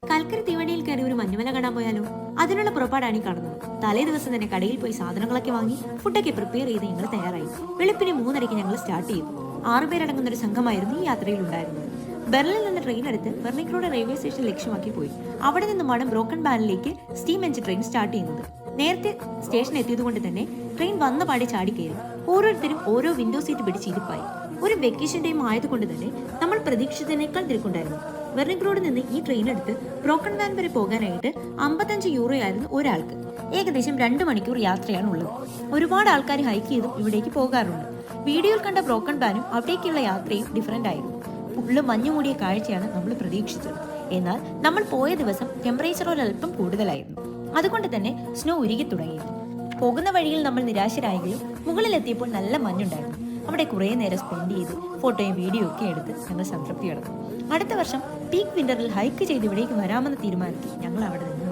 കൽക്കരി തീവണ്ടിയിൽ കയറി ഒരു മഞ്ഞുമല കാണാൻ പോയാലോ? അതിനുള്ള പുറപ്പാടാണ് ഈ കാണുന്നത്. തലേ ദിവസം തന്നെ കടയിൽ പോയി സാധനങ്ങളൊക്കെ വാങ്ങി ഫുഡൊക്കെ പ്രിപ്പയർ ചെയ്ത് ഞങ്ങൾ തയ്യാറായി. വെളുപ്പിന് 3:30 ഞങ്ങൾ സ്റ്റാർട്ട് ചെയ്തു. 6 പേരടങ്ങുന്ന ഒരു സംഘമായിരുന്നു ഈ യാത്രയിൽ ഉണ്ടായിരുന്നത്. ബെർലിനിൽ നിന്ന് ട്രെയിൻ എടുത്ത് വെർണിക്രോഡ് റെയിൽവേ സ്റ്റേഷൻ ലക്ഷ്യമാക്കി പോയി. അവിടെ നിന്നുമാണ് ബ്രോക്കൺ ബാനിലേക്ക് സ്റ്റീം എഞ്ചിൻ ട്രെയിൻ സ്റ്റാർട്ട് ചെയ്യുന്നത്. നേരത്തെ സ്റ്റേഷൻ എത്തിയതുകൊണ്ട് തന്നെ ട്രെയിൻ വന്ന പാടെ ചാടി കയറി. ഓരോരുത്തരും ഓരോ വിൻഡോ സീറ്റ് പിടിച്ച് ഇരിപ്പായി. ഒരു വെക്കേഷൻ ടൈം ആയതുകൊണ്ട് തന്നെ നമ്മൾ പ്രതീക്ഷിച്ചതിനേക്കാൾ തിരക്കുണ്ടായിരുന്നു. വെർണിക്രോഡിൽ നിന്ന് ഈ ട്രെയിൻ എടുത്ത് ബ്രോക്കൺ ബാൻ വരെ പോകാനായിട്ട് 55 യൂറോ ആയിരുന്നു ഒരാൾക്ക്. ഏകദേശം 2 മണിക്കൂർ യാത്രയാണ് ഉള്ളത്. ഒരുപാട് ആൾക്കാർ ഹൈക്ക് ചെയ്തും ഇവിടേക്ക് പോകാറുണ്ട്. വീഡിയോയിൽ കണ്ട ബ്രോക്കൺ ബാനും അവിടേക്കുള്ള യാത്രയും ഡിഫറൻ്റ് ആയിരുന്നു. ഫുള്ള് മഞ്ഞു മൂടിയ കാഴ്ചയാണ് നമ്മൾ പ്രതീക്ഷിച്ചത്. എന്നാൽ നമ്മൾ പോയ ദിവസം ടെമ്പറേച്ചർ ഒരല്പം കൂടുതലായിരുന്നു. അതുകൊണ്ട് തന്നെ സ്നോ ഉരുകി തുടങ്ങിയിരുന്നു. പോകുന്ന വഴിയിൽ നമ്മൾ നിരാശരായെങ്കിലും മുകളിലെത്തിയപ്പോൾ നല്ല മഞ്ഞുണ്ടായിരുന്നു. അവിടെ കുറേ നേരം സ്പെൻഡ് ചെയ്ത് ഫോട്ടോയും വീഡിയോ ഒക്കെ എടുത്ത് ഞങ്ങൾ സംതൃപ്തി അടക്കും. അടുത്ത വർഷം പീക്ക് വിന്ററിൽ ഹൈക്ക് ചെയ്ത് ഇവിടേക്ക് വരാമെന്ന തീരുമാനത്തിൽ ഞങ്ങൾ അവിടെ നിന്ന്